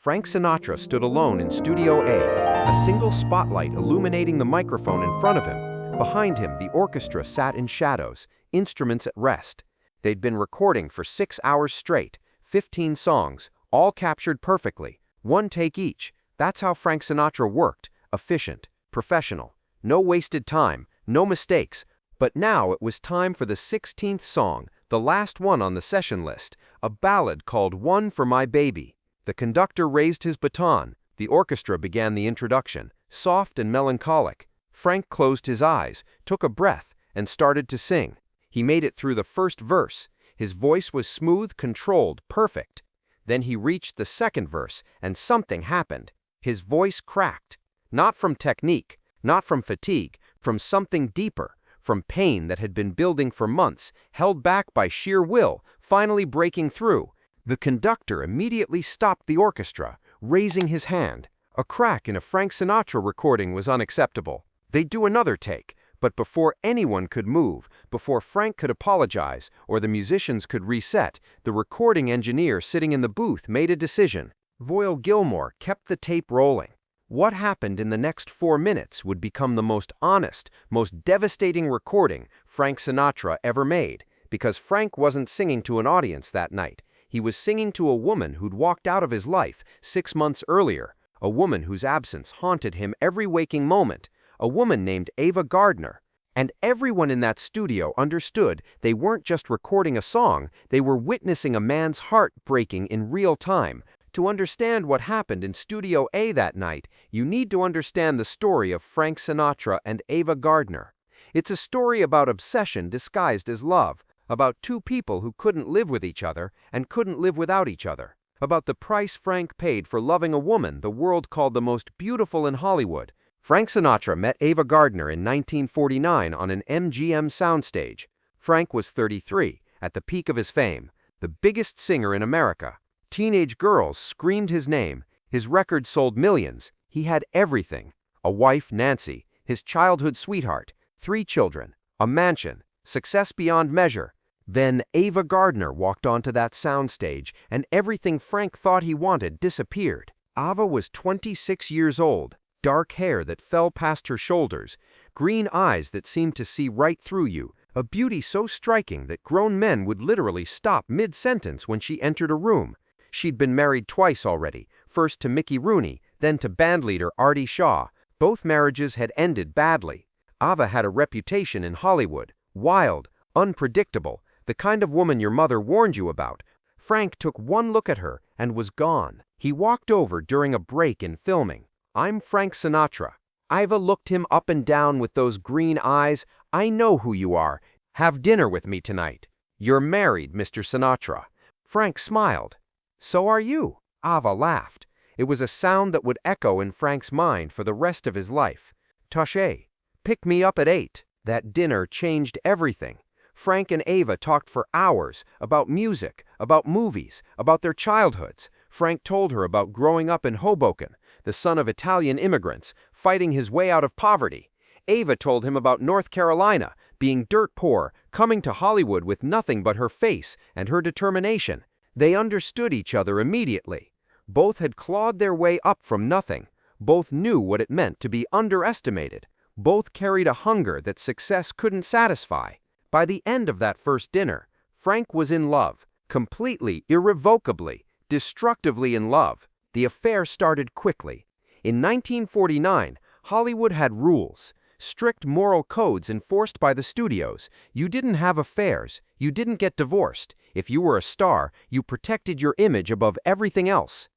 Frank Sinatra stood alone in Studio A, a single spotlight illuminating the microphone in front of him. Behind him, the orchestra sat in shadows, instruments at rest. They'd been recording for 6 hours straight, 15 songs, all captured perfectly, one take each. That's how Frank Sinatra worked, efficient, professional. No wasted time, no mistakes. But now it was time for the 16th song, the last one on the session list, a ballad called One for My Baby. The conductor raised his baton. The orchestra began the introduction, soft and melancholic. Frank closed his eyes, took a breath, and started to sing. He made it through the first verse. His voice was smooth, controlled, perfect. Then he reached the second verse, and something happened. His voice cracked. Not from technique, not from fatigue, from something deeper, from pain that had been building for months, held back by sheer will, finally breaking through. The conductor immediately stopped the orchestra, raising his hand. A crack in a Frank Sinatra recording was unacceptable. They'd do another take, but before anyone could move, before Frank could apologize, or the musicians could reset, the recording engineer sitting in the booth made a decision. Voyle Gilmore kept the tape rolling. What happened in the next 4 minutes would become the most honest, most devastating recording Frank Sinatra ever made, because Frank wasn't singing to an audience that night. He was singing to a woman who'd walked out of his life 6 months earlier, a woman whose absence haunted him every waking moment, a woman named Ava Gardner. And everyone in that studio understood they weren't just recording a song, they were witnessing a man's heart breaking in real time. To understand what happened in Studio A that night, you need to understand the story of Frank Sinatra and Ava Gardner. It's a story about obsession disguised as love, about two people who couldn't live with each other and couldn't live without each other, about the price Frank paid for loving a woman the world called the most beautiful in Hollywood. Frank Sinatra met Ava Gardner in 1949 on an MGM soundstage. Frank was 33, at the peak of his fame, the biggest singer in America. Teenage girls screamed his name. His records sold millions. He had everything. A wife, Nancy, his childhood sweetheart, 3 children, a mansion, success beyond measure. Then Ava Gardner walked onto that soundstage, and everything Frank thought he wanted disappeared. Ava was 26 years old, dark hair that fell past her shoulders, green eyes that seemed to see right through you, a beauty so striking that grown men would literally stop mid-sentence when she entered a room. She'd been married twice already, first to Mickey Rooney, then to bandleader Artie Shaw. Both marriages had ended badly. Ava had a reputation in Hollywood, wild, unpredictable, the kind of woman your mother warned you about. Frank took one look at her and was gone. He walked over during a break in filming. "I'm Frank Sinatra." Ava looked him up and down with those green eyes. "I know who you are. Have dinner with me tonight." "You're married, Mr. Sinatra." Frank smiled. "So are you." Ava laughed. It was a sound that would echo in Frank's mind for the rest of his life. "Touché. Pick me up at 8. That dinner changed everything. Frank and Ava talked for hours about music, about movies, about their childhoods. Frank told her about growing up in Hoboken, the son of Italian immigrants, fighting his way out of poverty. Ava told him about North Carolina, being dirt poor, coming to Hollywood with nothing but her face and her determination. They understood each other immediately. Both had clawed their way up from nothing. Both knew what it meant to be underestimated. Both carried a hunger that success couldn't satisfy. By the end of that first dinner, Frank was in love, completely, irrevocably, destructively in love. The affair started quickly. In 1949, Hollywood had rules, strict moral codes enforced by the studios. You didn't have affairs. You didn't get divorced. If you were a star, you protected your image above everything else.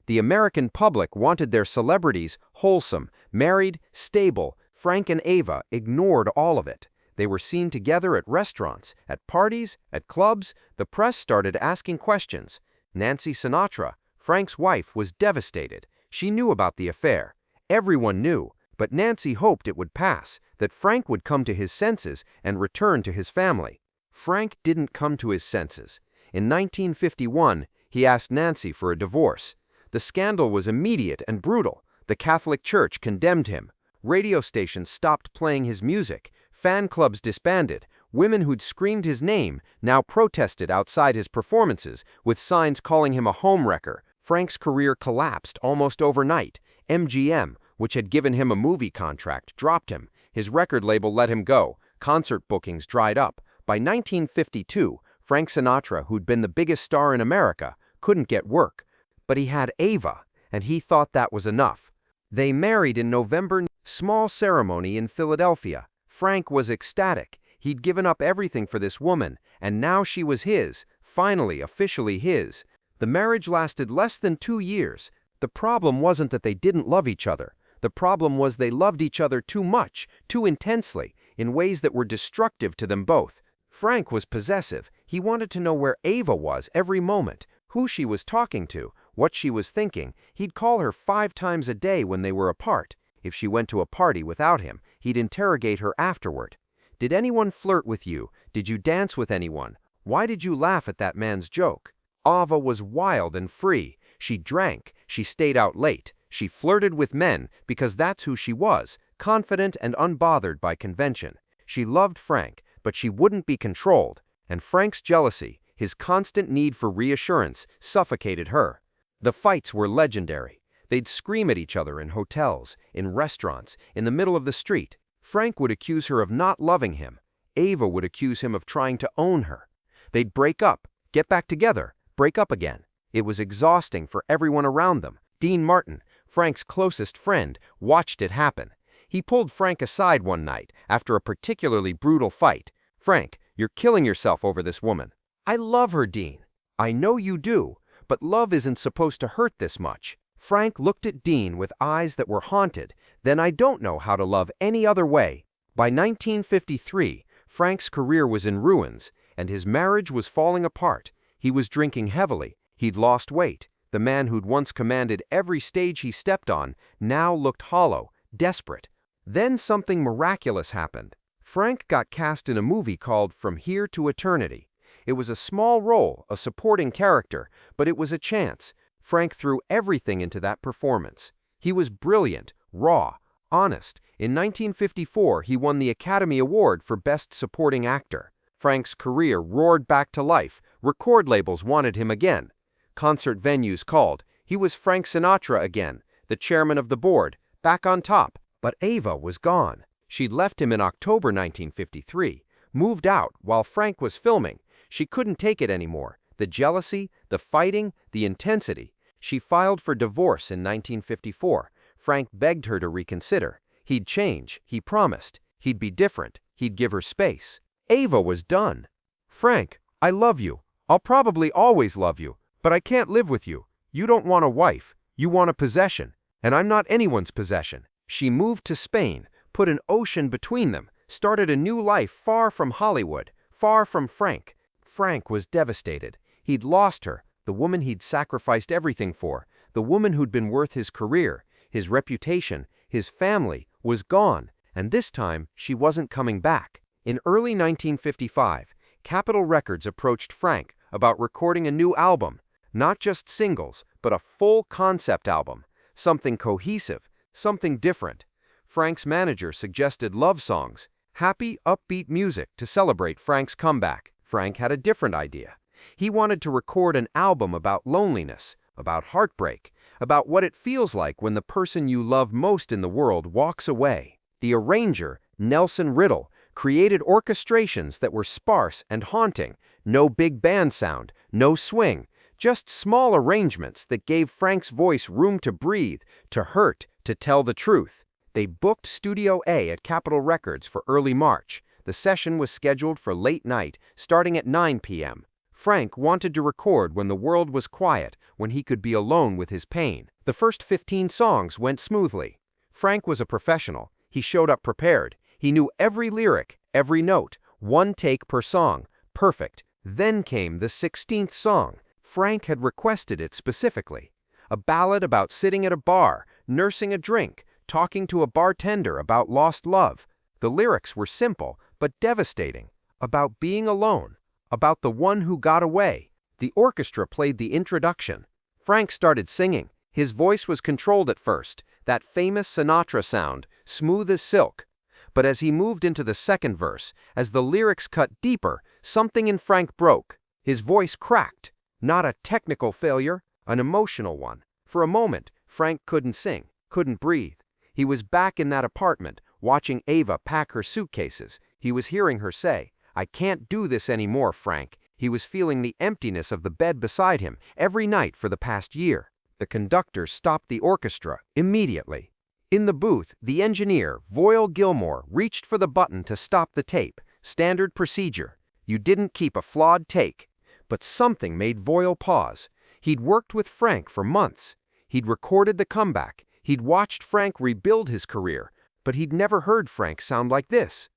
The American public wanted their celebrities wholesome, married, stable. Frank and Ava ignored all of it. They were seen together at restaurants, at parties, at clubs. The press started asking questions. Nancy Sinatra, Frank's wife, was devastated. She knew about the affair. Everyone knew, but Nancy hoped it would pass, that Frank would come to his senses and return to his family. Frank didn't come to his senses. In 1951, he asked Nancy for a divorce. The scandal was immediate and brutal. The Catholic Church condemned him. Radio stations stopped playing his music. Fan clubs disbanded. Women who'd screamed his name now protested outside his performances with signs calling him a homewrecker. Frank's career collapsed almost overnight. MGM, which had given him a movie contract, dropped him. His record label let him go. Concert bookings dried up. By 1952, Frank Sinatra, who'd been the biggest star in America, couldn't get work. But he had Ava, and he thought that was enough. They married in November. Small ceremony in Philadelphia. Frank was ecstatic. He'd given up everything for this woman, and now she was his, finally, officially his. The marriage lasted less than 2 years. The problem wasn't that they didn't love each other. The problem was they loved each other too much, too intensely, in ways that were destructive to them both. Frank was possessive. He wanted to know where Ava was every moment, who she was talking to, what she was thinking. He'd call her 5 times a day when they were apart. If she went to a party without him, he'd interrogate her afterward. Did anyone flirt with you? Did you dance with anyone? Why did you laugh at that man's joke? Ava was wild and free. She drank. She stayed out late. She flirted with men because that's who she was, confident and unbothered by convention. She loved Frank, but she wouldn't be controlled. And Frank's jealousy, his constant need for reassurance, suffocated her. The fights were legendary. They'd scream at each other in hotels, in restaurants, in the middle of the street. Frank would accuse her of not loving him. Ava would accuse him of trying to own her. They'd break up, get back together, break up again. It was exhausting for everyone around them. Dean Martin, Frank's closest friend, watched it happen. He pulled Frank aside one night after a particularly brutal fight. "Frank, you're killing yourself over this woman." "I love her, Dean." "I know you do, but love isn't supposed to hurt this much." Frank looked at Dean with eyes that were haunted. "Then I don't know how to love any other way." By 1953, Frank's career was in ruins, and his marriage was falling apart. He was drinking heavily. He'd lost weight. The man who'd once commanded every stage he stepped on now looked hollow, desperate. Then something miraculous happened. Frank got cast in a movie called From Here to Eternity. It was a small role, a supporting character, but it was a chance. Frank threw everything into that performance. He was brilliant, raw, honest. In 1954, he won the Academy Award for Best Supporting Actor. Frank's career roared back to life. Record labels wanted him again. Concert venues called. He was Frank Sinatra again, the chairman of the board, back on top. But Ava was gone. She'd left him in October 1953, moved out while Frank was filming. She couldn't take it anymore. The jealousy, the fighting, the intensity. She filed for divorce in 1954. Frank begged her to reconsider. He'd change, he promised. He'd be different. He'd give her space. Ava was done. "Frank, I love you. I'll probably always love you, but I can't live with you. You don't want a wife. You want a possession, and I'm not anyone's possession." She moved to Spain, put an ocean between them, started a new life far from Hollywood, far from Frank. Frank was devastated. He'd lost her, the woman he'd sacrificed everything for, the woman who'd been worth his career, his reputation, his family, was gone, and this time she wasn't coming back. In early 1955, Capitol Records approached Frank about recording a new album, not just singles, but a full concept album, something cohesive, something different. Frank's manager suggested love songs, happy, upbeat music to celebrate Frank's comeback. Frank had a different idea. He wanted to record an album about loneliness, about heartbreak, about what it feels like when the person you love most in the world walks away. The arranger, Nelson Riddle, created orchestrations that were sparse and haunting, no big band sound, no swing, just small arrangements that gave Frank's voice room to breathe, to hurt, to tell the truth. They booked Studio A at Capitol Records for early March. The session was scheduled for late night, starting at 9 p.m. Frank wanted to record when the world was quiet, when he could be alone with his pain. The first 15 songs went smoothly. Frank was a professional. He showed up prepared. He knew every lyric, every note, one take per song. Perfect. Then came the 16th song. Frank had requested it specifically. A ballad about sitting at a bar, nursing a drink, talking to a bartender about lost love. The lyrics were simple, but devastating. About being alone. About the one who got away. The orchestra played the introduction. Frank started singing. His voice was controlled at first, that famous Sinatra sound, smooth as silk. But as he moved into the second verse, as the lyrics cut deeper, something in Frank broke. His voice cracked. Not a technical failure, an emotional one. For a moment, Frank couldn't sing, couldn't breathe. He was back in that apartment, watching Ava pack her suitcases. He was hearing her say, "I can't do this anymore, Frank." He was feeling the emptiness of the bed beside him every night for the past year. The conductor stopped the orchestra immediately. In the booth, the engineer, Voyle Gilmore, reached for the button to stop the tape. Standard procedure. You didn't keep a flawed take. But something made Voyle pause. He'd worked with Frank for months. He'd recorded the comeback. He'd watched Frank rebuild his career. But he'd never heard Frank sound like this.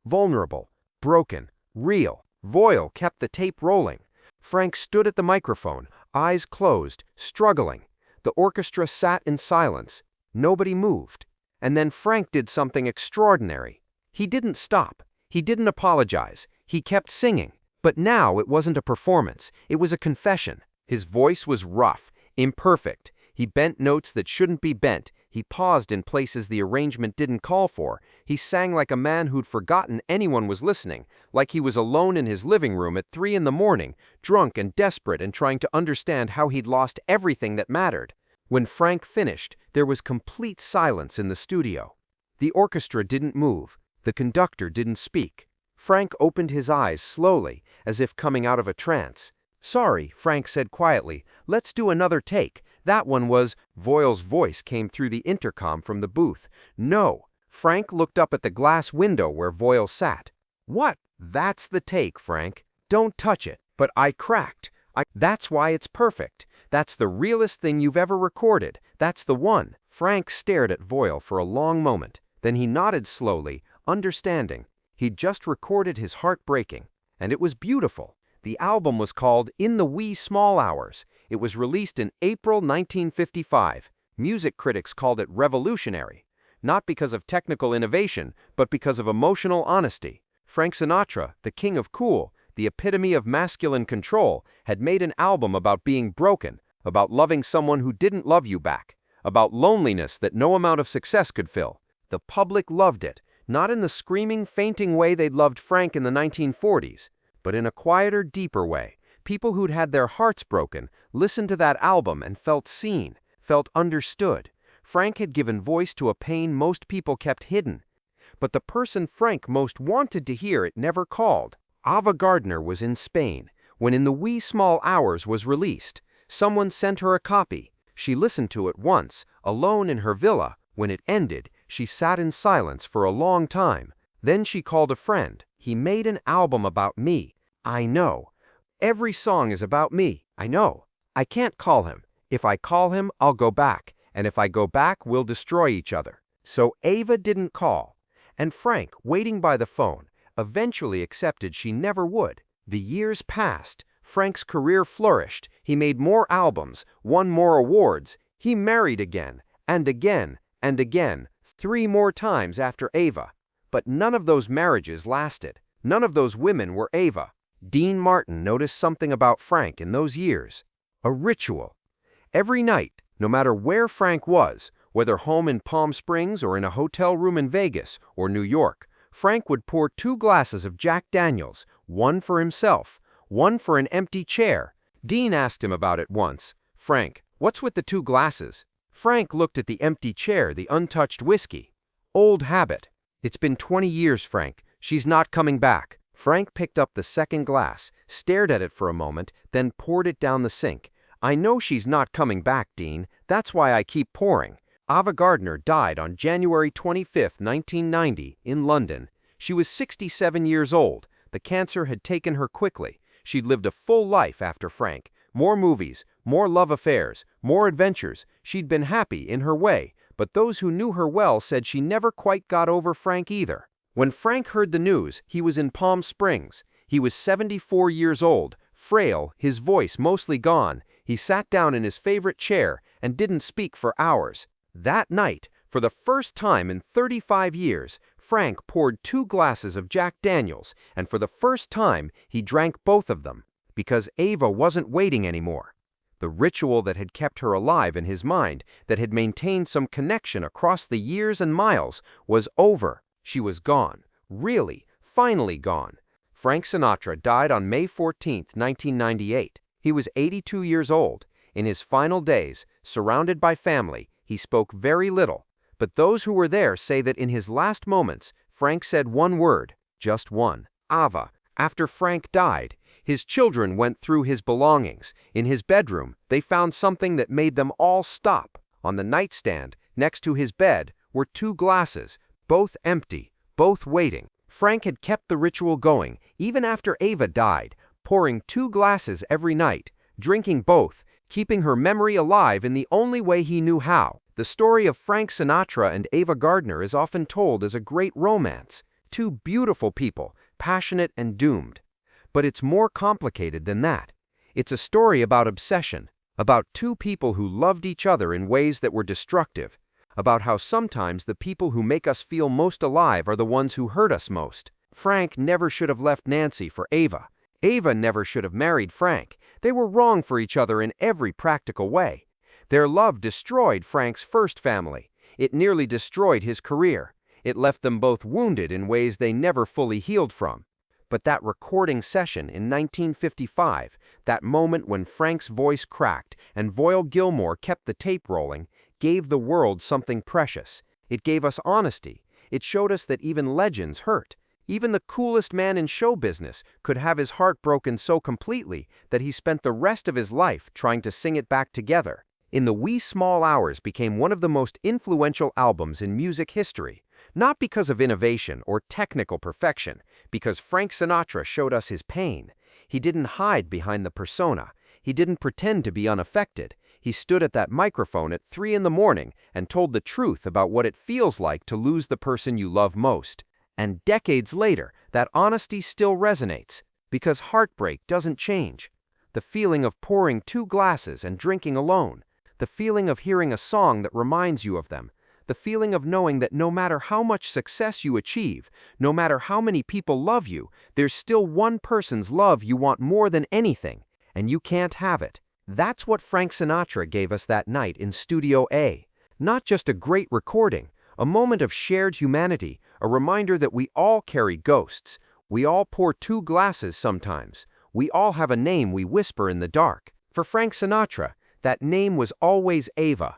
Vulnerable, broken, real. Voyle kept the tape rolling. Frank stood at the microphone, eyes closed, struggling. The orchestra sat in silence. Nobody moved. And then Frank did something extraordinary. He didn't stop. He didn't apologize. He kept singing. But now it wasn't a performance. It was a confession. His voice was rough, imperfect. He bent notes that shouldn't be bent. He paused in places the arrangement didn't call for. He sang like a man who'd forgotten anyone was listening, like he was alone in his living room at 3 a.m, drunk and desperate and trying to understand how he'd lost everything that mattered. When Frank finished, there was complete silence in the studio. The orchestra didn't move. The conductor didn't speak. Frank opened his eyes slowly, as if coming out of a trance. "Sorry," Frank said quietly. "Let's do another take. That one was—" Voile's voice came through the intercom from the booth. "No." Frank looked up at the glass window where Voyle sat. "What?" "That's the take, Frank. Don't touch it." "But I cracked. That's why it's perfect. That's the realest thing you've ever recorded. That's the one." Frank stared at Voyle for a long moment. Then he nodded slowly, understanding. He'd just recorded his Heartbreaking, and it was beautiful. The album was called In the Wee Small Hours. It was released in April 1955. Music critics called it revolutionary, not because of technical innovation, but because of emotional honesty. Frank Sinatra, the king of cool, the epitome of masculine control, had made an album about being broken, about loving someone who didn't love you back, about loneliness that no amount of success could fill. The public loved it, not in the screaming, fainting way they'd loved Frank in the 1940s, but in a quieter, deeper way. People who'd had their hearts broken listened to that album and felt seen, felt understood. Frank had given voice to a pain most people kept hidden. But the person Frank most wanted to hear it never called. Ava Gardner was in Spain when In the Wee Small Hours was released. Someone sent her a copy. She listened to it once, alone in her villa. When it ended, she sat in silence for a long time. Then she called a friend. "He made an album about me. I know. Every song is about me. I know. I can't call him. If I call him, I'll go back. And if I go back, we'll destroy each other." So Ava didn't call. And Frank, waiting by the phone, eventually accepted she never would. The years passed. Frank's career flourished. He made more albums, won more awards. He married again, and again, and again, 3 more times after Ava. But none of those marriages lasted. None of those women were Ava. Dean Martin noticed something about Frank in those years. A ritual. Every night, no matter where Frank was, whether home in Palm Springs or in a hotel room in Vegas or New York, Frank would pour 2 glasses of Jack Daniels, one for himself, one for an empty chair. Dean asked him about it once. "Frank, what's with the 2 glasses?" Frank looked at the empty chair, the untouched whiskey. "Old habit. It's been 20 years, Frank. She's not coming back." Frank picked up the second glass, stared at it for a moment, then poured it down the sink. "I know she's not coming back, Dean. That's why I keep pouring." Ava Gardner died on January 25, 1990, in London. She was 67 years old. The cancer had taken her quickly. She'd lived a full life after Frank. More movies, more love affairs, more adventures. She'd been happy in her way, but those who knew her well said she never quite got over Frank either. When Frank heard the news, he was in Palm Springs. He was 74 years old, frail, his voice mostly gone. He sat down in his favorite chair and didn't speak for hours. That night, for the first time in 35 years, Frank poured 2 glasses of Jack Daniels, and for the first time, he drank both of them, because Ava wasn't waiting anymore. The ritual that had kept her alive in his mind, that had maintained some connection across the years and miles, was over. She was gone. Really, finally gone. Frank Sinatra died on May 14, 1998. He was 82 years old. In his final days, surrounded by family, he spoke very little, but those who were there say that in his last moments, Frank said one word, just one, Ava. After Frank died, his children went through his belongings. In his bedroom, they found something that made them all stop. On the nightstand, next to his bed, were two glasses, both empty, both waiting. Frank had kept the ritual going, even after Ava died, pouring two glasses every night, drinking both, keeping her memory alive in the only way he knew how. The story of Frank Sinatra and Ava Gardner is often told as a great romance. Two beautiful people, passionate and doomed. But it's more complicated than that. It's a story about obsession, about two people who loved each other in ways that were destructive, about how sometimes the people who make us feel most alive are the ones who hurt us most. Frank never should have left Nancy for Ava. Ava never should have married Frank. They were wrong for each other in every practical way. Their love destroyed Frank's first family. It nearly destroyed his career. It left them both wounded in ways they never fully healed from. But that recording session in 1955, that moment when Frank's voice cracked and Voyle Gilmore kept the tape rolling, gave the world something precious. It gave us honesty. It showed us that even legends hurt. Even the coolest man in show business could have his heart broken so completely that he spent the rest of his life trying to sing it back together. In the Wee Small Hours became one of the most influential albums in music history, not because of innovation or technical perfection, because Frank Sinatra showed us his pain. He didn't hide behind the persona. He didn't pretend to be unaffected. He stood at that microphone at 3 in the morning and told the truth about what it feels like to lose the person you love most. And decades later, that honesty still resonates, because heartbreak doesn't change. The feeling of pouring two glasses and drinking alone, the feeling of hearing a song that reminds you of them, the feeling of knowing that no matter how much success you achieve, no matter how many people love you, there's still one person's love you want more than anything, and you can't have it. That's what Frank Sinatra gave us that night in Studio A. Not just a great recording, a moment of shared humanity, a reminder that we all carry ghosts. We all pour two glasses sometimes. We all have a name we whisper in the dark. For Frank Sinatra, that name was always Ava.